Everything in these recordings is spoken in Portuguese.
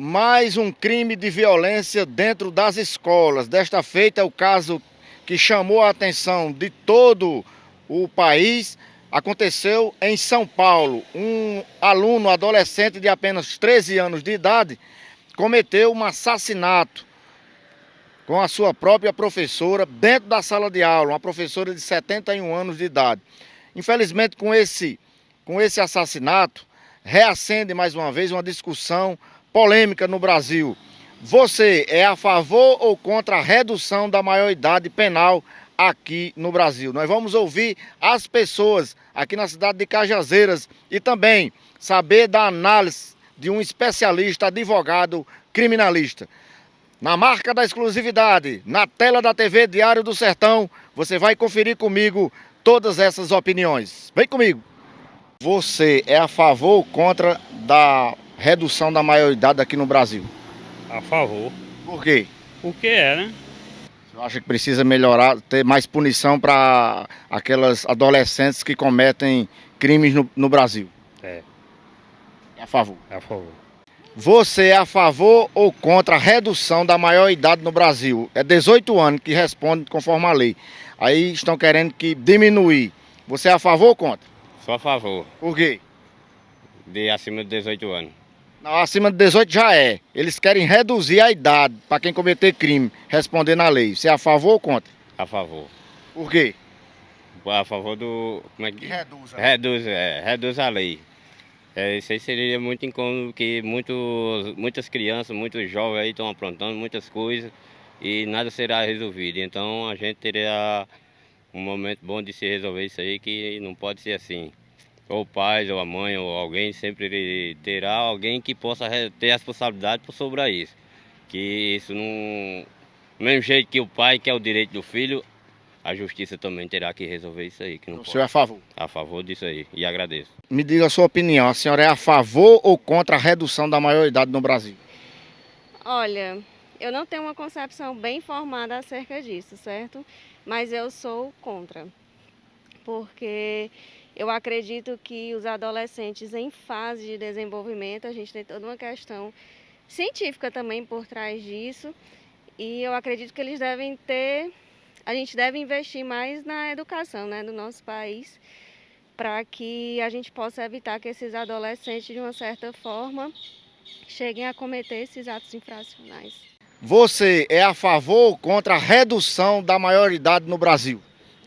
Mais um crime de violência dentro das escolas. Desta feita, é o caso que chamou a atenção de todo o país. Aconteceu em São Paulo. Um aluno adolescente de apenas 13 anos de idade cometeu um assassinato com a sua própria professora dentro da sala de aula, uma professora de 71 anos de idade. Infelizmente, com esse assassinato, reacende mais uma vez uma discussão polêmica no Brasil. Você é a favor ou contra a redução da maioridade penal aqui no Brasil? Nós vamos ouvir as pessoas aqui na cidade de Cajazeiras e também saber da análise de um especialista, advogado criminalista. Na marca da exclusividade, na tela da TV Diário do Sertão, você vai conferir comigo todas essas opiniões. Vem comigo! Você é a favor ou contra da redução da maioridade aqui no Brasil? A favor. Por quê? Porque é, né? Você acha que precisa melhorar, ter mais punição para aquelas adolescentes que cometem crimes no Brasil? É, É a favor. a favor. Você é a favor ou contra a redução da maioridade no Brasil? É 18 anos que responde conforme a lei. Aí estão querendo que diminuir. Você é a favor ou contra? Sou a favor Por quê? de acima de 18 anos. Não, acima de 18 já é. Eles querem reduzir a idade para quem cometer crime, respondendo à lei. Você é a favor ou contra? A favor. Por quê? A favor do... Como é que... Reduz. Reduz a lei. Isso aí seria muito incômodo, porque muitas crianças, muitos jovens aí estão aprontando muitas coisas e nada será resolvido. Então a gente teria um momento bom de se resolver isso aí, que não pode ser assim. Ou o pai, ou a mãe, ou alguém, sempre terá alguém que possa ter responsabilidade sobre isso. Que isso não... Do mesmo jeito que o pai quer o direito do filho, a justiça também terá que resolver isso aí. Que não O pode. senhor é a favor? A favor disso aí, e agradeço. Me diga a sua opinião. A senhora é a favor ou contra a redução da maioridade no Brasil? Olha, eu não tenho uma concepção bem formada acerca disso, certo? Mas eu sou contra, porque eu acredito que os adolescentes em fase de desenvolvimento, a gente tem toda uma questão científica também por trás disso, e eu acredito que eles devem ter, a gente deve investir mais na educação, né, do nosso país, para que a gente possa evitar que esses adolescentes, de uma certa forma, cheguem a cometer esses atos infracionais. Você é a favor ou contra a redução da maioridade no Brasil?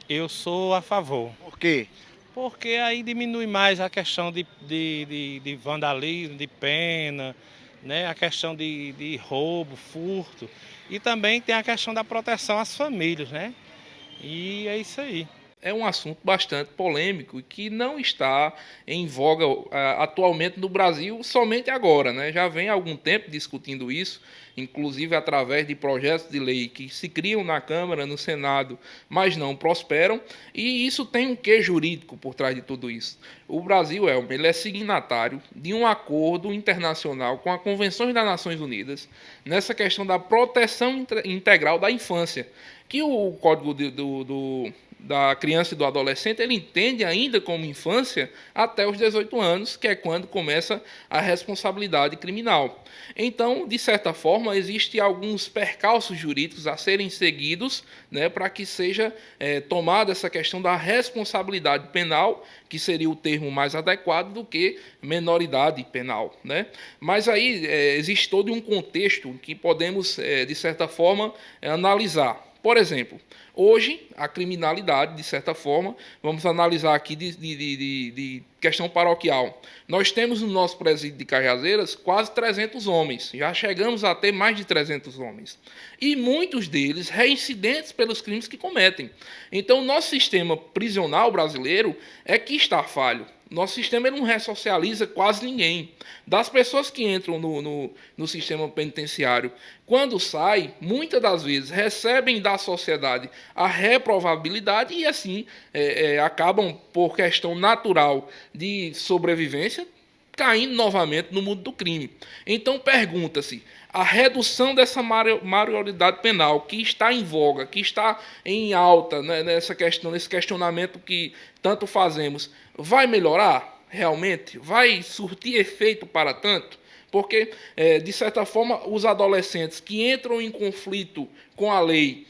Eu sou a favor, Por quê? porque aí diminui mais a questão de vandalismo, de pena, né? A questão de roubo, furto, e também tem a questão da proteção às famílias, né? E é isso aí. É um assunto bastante polêmico e que não está em voga atualmente no Brasil somente agora, né? Já vem há algum tempo discutindo isso, inclusive através de projetos de lei que se criam na Câmara, no Senado, mas não prosperam, e isso tem um quê jurídico por trás de tudo isso. O Brasil, ele é signatário de um acordo internacional com a Convenção das Nações Unidas nessa questão da proteção integral da infância, que o Código da criança e do adolescente, ele entende ainda como infância até os 18 anos, que é quando começa a responsabilidade criminal. Então, de certa forma, existem alguns percalços jurídicos a serem seguidos, né, para que seja tomada essa questão da responsabilidade penal, que seria o termo mais adequado do que menoridade penal, né? Mas aí existe todo um contexto que podemos, de certa forma, analisar. Por exemplo, hoje a criminalidade, de certa forma, vamos analisar aqui de questão paroquial. Nós temos no nosso presídio de Cajazeiras quase 300 homens, já chegamos a ter mais de 300 homens. E muitos deles reincidentes pelos crimes que cometem. Então, o nosso sistema prisional brasileiro é que está falho. Nosso sistema não ressocializa quase ninguém. Das pessoas que entram no sistema penitenciário, quando saem, muitas das vezes recebem da sociedade a reprovabilidade e assim acabam, por questão natural de sobrevivência, caindo novamente no mundo do crime. Então pergunta-se, a redução dessa maioridade penal que está em voga, que está em alta, né, nesse questionamento que tanto fazemos, vai melhorar realmente? Vai surtir efeito para tanto? Porque, de certa forma, os adolescentes que entram em conflito com a lei,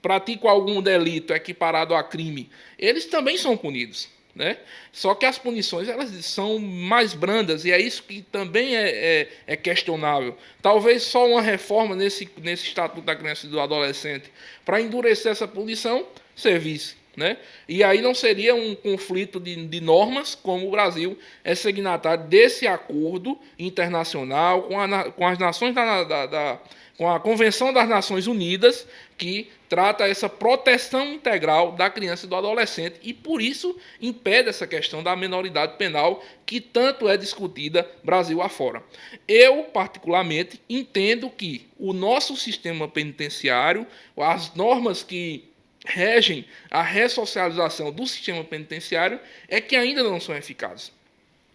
praticam algum delito equiparado a crime, eles também são punidos, né? Só que as punições elas são mais brandas, e é isso que também é questionável. Talvez só uma reforma nesse Estatuto da Criança e do Adolescente para endurecer essa punição servisse, né? E aí não seria um conflito de normas, como o Brasil é signatário desse acordo internacional com as nações com a Convenção das Nações Unidas, que trata essa proteção integral da criança e do adolescente, e por isso impede essa questão da menoridade penal, que tanto é discutida Brasil afora. Eu, particularmente, entendo que o nosso sistema penitenciário, as normas que regem a ressocialização do sistema penitenciário, é que ainda não são eficazes.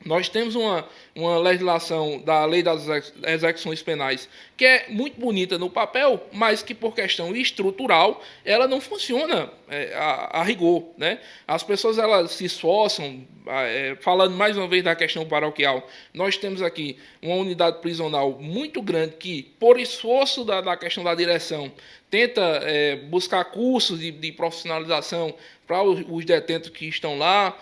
Nós temos uma legislação da Lei das Execuções Penais que é muito bonita no papel, mas que por questão estrutural ela não funciona a rigor, né? As pessoas elas se esforçam, falando mais uma vez da questão paroquial, nós temos aqui uma unidade prisional muito grande que, por esforço da questão da direção, tenta buscar cursos de profissionalização para os detentos que estão lá,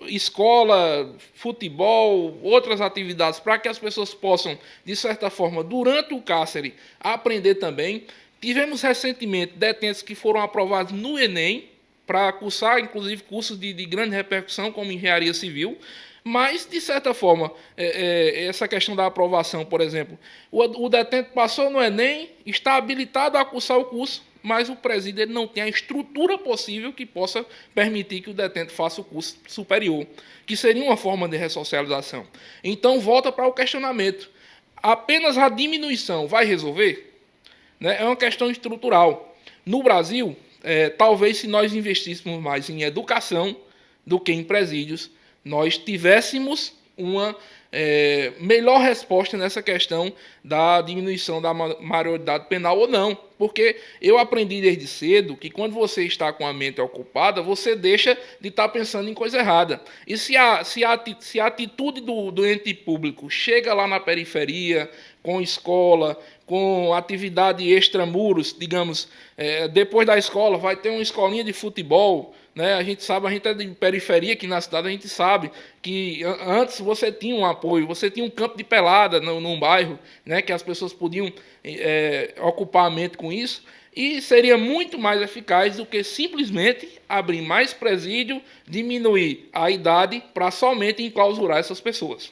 escola, futebol, outras atividades, para que as pessoas possam, de certa forma, durante o cárcere, aprender também. Tivemos recentemente detentos que foram aprovados no Enem, para cursar, inclusive, cursos de grande repercussão, como engenharia civil. Mas, de certa forma, essa questão da aprovação, por exemplo, o detento passou no Enem, está habilitado a cursar o curso, mas o presídio ele não tem a estrutura possível que possa permitir que o detento faça o curso superior, que seria uma forma de ressocialização. Então, volta para o questionamento. Apenas a diminuição vai resolver? Né? É uma questão estrutural. No Brasil, talvez se nós investíssemos mais em educação do que em presídios, nós tivéssemos uma melhor resposta nessa questão da diminuição da maioridade penal ou não. Porque eu aprendi desde cedo que quando você está com a mente ocupada, você deixa de estar pensando em coisa errada. E se a atitude do ente público chega lá na periferia, com escola, com atividade extramuros, digamos, depois da escola vai ter uma escolinha de futebol, né? A gente é de periferia aqui na cidade, a gente sabe que antes você tinha um apoio, você tinha um campo de pelada num bairro, né? Que as pessoas podiam ocupar a mente com isso, e seria muito mais eficaz do que simplesmente abrir mais presídio, diminuir a idade para somente enclausurar essas pessoas.